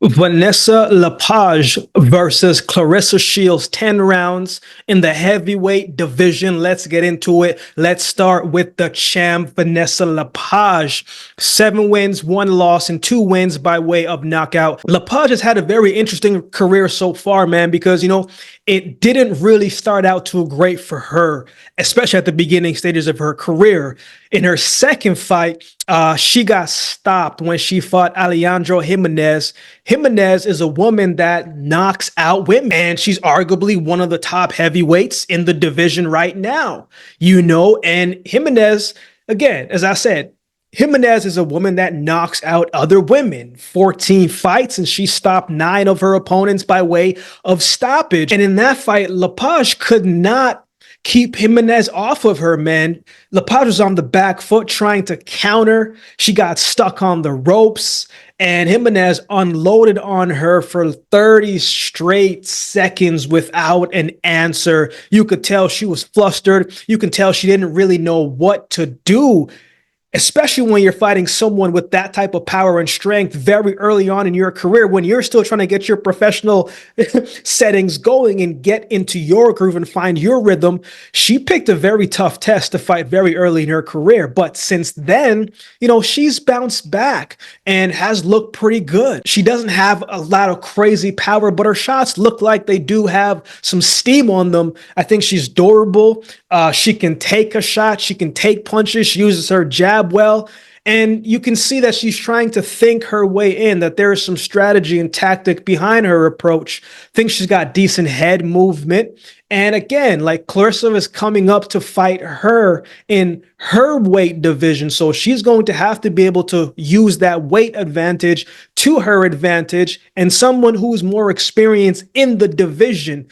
Vanessa Lepage versus Clarissa Shields, 10 rounds in the heavyweight division. Let's get into it. Let's start with the champ, Vanessa Lepage. 7 wins, 1 loss, and 2 wins by way of knockout. Lepage has had a very interesting career so far, man, because, it didn't really start out too great for her, especially at the beginning stages of her career. In her second fight, she got stopped when she fought Alejandro Jimenez. Jimenez is a woman that knocks out women, and she's arguably one of the top heavyweights in the division right now, and Jimenez, again, as I said, Jimenez is a woman that knocks out other women. 14 fights, and she stopped 9 of her opponents by way of stoppage. And in that fight, Lepage could not keep Jimenez off of her, man. Lepage was on the back foot trying to counter. She got stuck on the ropes, and Jimenez unloaded on her for 30 straight seconds without an answer. You could tell she was flustered. You can tell she didn't really know what to do, especially when you're fighting someone with that type of power and strength very early on in your career, when you're still trying to get your professional settings going and get into your groove and find your rhythm. She picked a very tough test to fight very early in her career. But since then, she's bounced back and has looked pretty good. She doesn't have a lot of crazy power, but her shots look like they do have some steam on them. I think she's durable. She can take a shot. She can take punches. She uses her jab well, and you can see that she's trying to think her way in, that there is some strategy and tactic behind her approach. I think she's got decent head movement. And again, like, Clarissa is coming up to fight her in her weight division. So she's going to have to be able to use that weight advantage to her advantage, and someone who's more experienced in the division.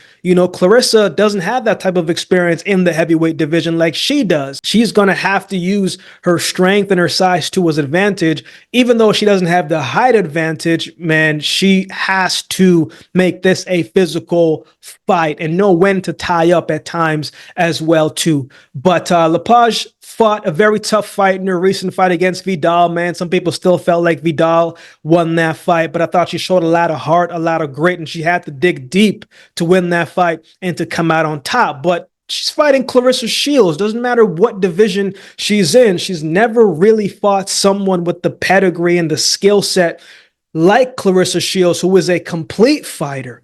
Clarissa doesn't have that type of experience in the heavyweight division like she does. She's going to have to use her strength and her size to his advantage. Even though she doesn't have the height advantage, man, she has to make this a physical fight and know when to tie up at times as well too. But Lepage fought a very tough fight in her recent fight against Vidal, man. Some people still felt like Vidal won that fight, but I thought she showed a lot of heart, a lot of grit, and she had to dig deep to win that fight and to come out on top. But she's fighting Clarissa Shields. Doesn't matter what division she's in. She's never really fought someone with the pedigree and the skill set like Clarissa Shields, who is a complete fighter.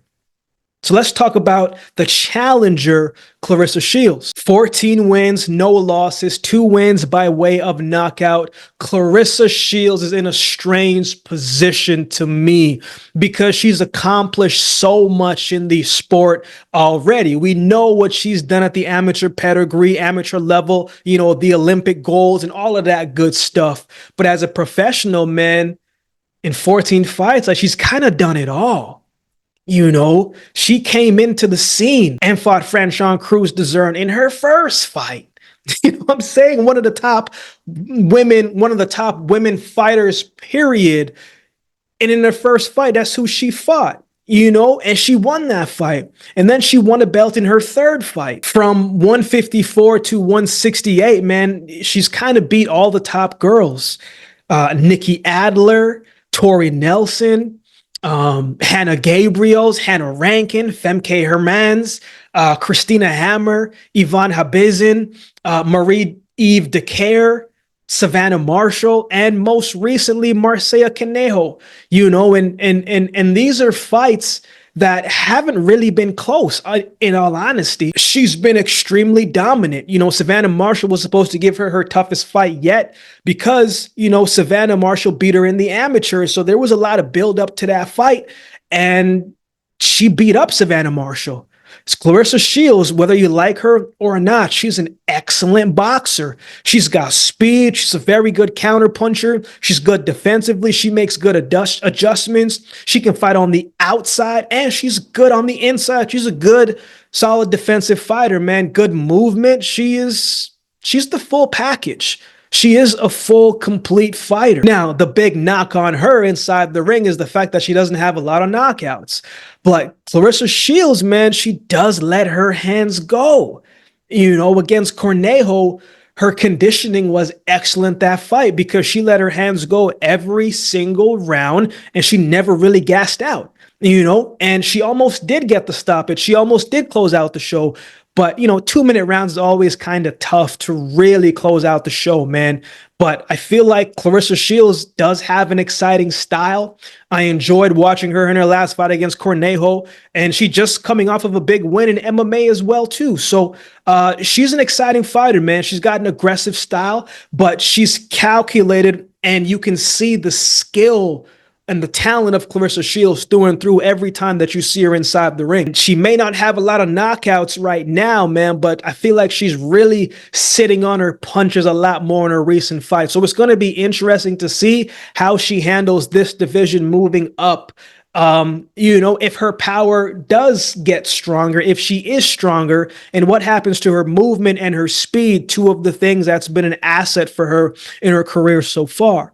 So let's talk about the challenger, Clarissa Shields. 14 wins, no losses, 2 wins by way of knockout. Clarissa Shields is in a strange position to me because she's accomplished so much in the sport already. We know what she's done at the amateur pedigree, amateur level, the Olympic goals and all of that good stuff. But as a professional, man, in 14 fights, she's kind of done it all. She came into the scene and fought Franchon Cruz-Dezurn in her first fight. I'm saying? One of the top women fighters, period. And in her first fight, that's who she fought, and she won that fight. And then she won a belt in her third fight. From 154 to 168, man, she's kind of beat all the top girls. Nikki Adler, Tori Nelson, Hannah Gabriels, Hannah Rankin, Femke Hermans, Christina Hammer, Yvonne Habizin, Marie-Eve Decaire, Savannah Marshall, and most recently Marcella Conejo. And these are fights that haven't really been close, in all honesty. She's been extremely dominant. Savannah Marshall was supposed to give her her toughest fight yet because, Savannah Marshall beat her in the amateurs. So there was a lot of build up to that fight, and she beat up Savannah Marshall. Clarissa Shields, whether you like her or not, she's an excellent boxer. She's got speed. She's a very good counterpuncher. She's good defensively. She makes good adjustments. She can fight on the outside, and she's good on the inside. She's a good, solid defensive fighter, man. Good movement. She's the full package. She is a full, complete fighter. Now, the big knock on her inside the ring is the fact that she doesn't have a lot of knockouts. But Clarissa Shields, man, she does let her hands go. Against Cornejo, her conditioning was excellent that fight because she let her hands go every single round and she never really gassed out, and she almost did get the stoppage. She almost did close out the show. But, 2-minute rounds is always kind of tough to really close out the show, man. But I feel like Clarissa Shields does have an exciting style. I enjoyed watching her in her last fight against Cornejo, and she just coming off of a big win in MMA as well, too. So she's an exciting fighter, man. She's got an aggressive style, but she's calculated, and you can see the skill and the talent of Clarissa Shields through and through every time that you see her inside the ring. She may not have a lot of knockouts right now, man, but I feel like she's really sitting on her punches a lot more in her recent fights. So it's going to be interesting to see how she handles this division moving up. If her power does get stronger, if she is stronger, and what happens to her movement and her speed, two of the things that's been an asset for her in her career so far.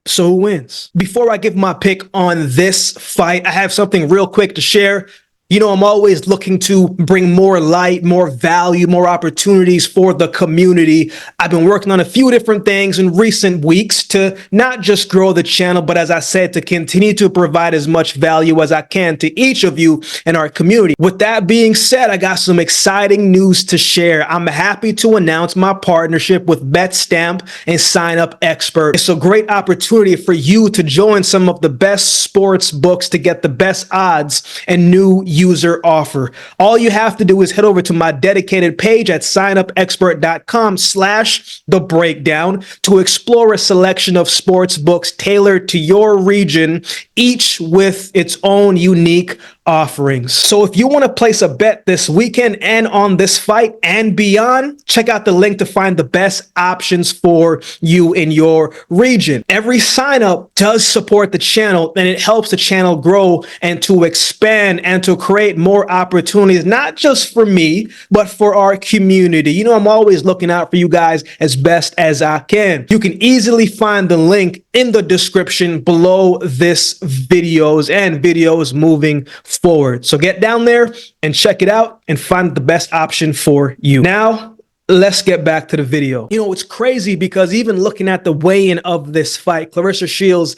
So who wins? Before I give my pick on this fight, I have something real quick to share. I'm always looking to bring more light, more value, more opportunities for the community. I've been working on a few different things in recent weeks to not just grow the channel, but as I said, to continue to provide as much value as I can to each of you in our community. With that being said, I got some exciting news to share. I'm happy to announce my partnership with BetStamp and Signup Expert. It's a great opportunity for you to join some of the best sports books to get the best odds and new user offer. All you have to do is head over to my dedicated page at signupexpert.com/thebreakdown to explore a selection of sports books tailored to your region, each with its own unique offerings. So if you want to place a bet this weekend and on this fight and beyond, check out the link to find the best options for you in your region. Every sign up does support the channel, and it helps the channel grow and to expand and to create more opportunities, not just for me, but for our community. I'm always looking out for you guys as best as I can. You can easily find the link in the description below this videos moving forward. So get down there and check it out and find the best option for you. Now, let's get back to the video. It's crazy because even looking at the weigh-in of this fight, Clarissa Shields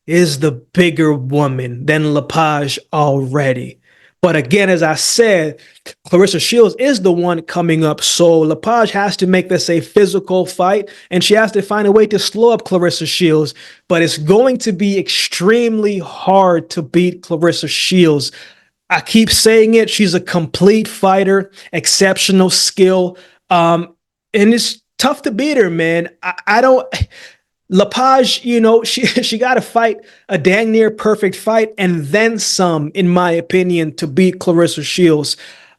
is the bigger woman than Lepage already. But again, as I said, Clarissa Shields is the one coming up. So Lepage has to make this a physical fight, and she has to find a way to slow up Clarissa Shields. But it's going to be extremely hard to beat Clarissa Shields. I keep saying it. She's a complete fighter, exceptional skill. And it's tough to beat her, man. I don't... Lepage, she got to fight a dang near perfect fight and then some, in my opinion, to beat Clarissa Shields.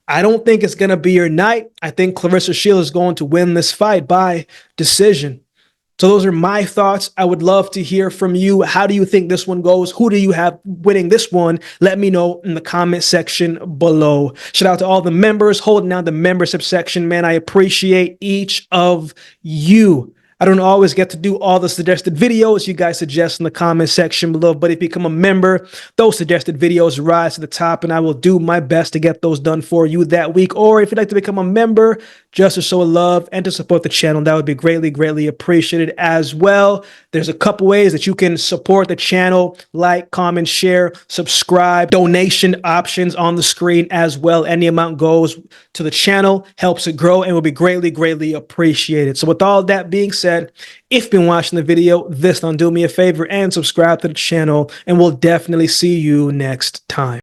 I don't think it's going to be her night. I think Clarissa Shields is going to win this fight by decision. So those are my thoughts. I would love to hear from you. How do you think this one goes? Who do you have winning this one? Let me know in the comment section below. Shout out to all the members holding down the membership section, man. I appreciate each of you. I don't always get to do all the suggested videos you guys suggest in the comment section below, but if you become a member, those suggested videos rise to the top, and I will do my best to get those done for you that week. Or if you'd like to become a member just to show love and to support the channel, that would be greatly, greatly appreciated as well. There's a couple ways that you can support the channel: like, comment, share, subscribe, donation options on the screen as well. Any amount goes to the channel, helps it grow, and will be greatly, greatly appreciated. So with all that being said, if you've been watching the video, do me a favor and subscribe to the channel, and we'll definitely see you next time.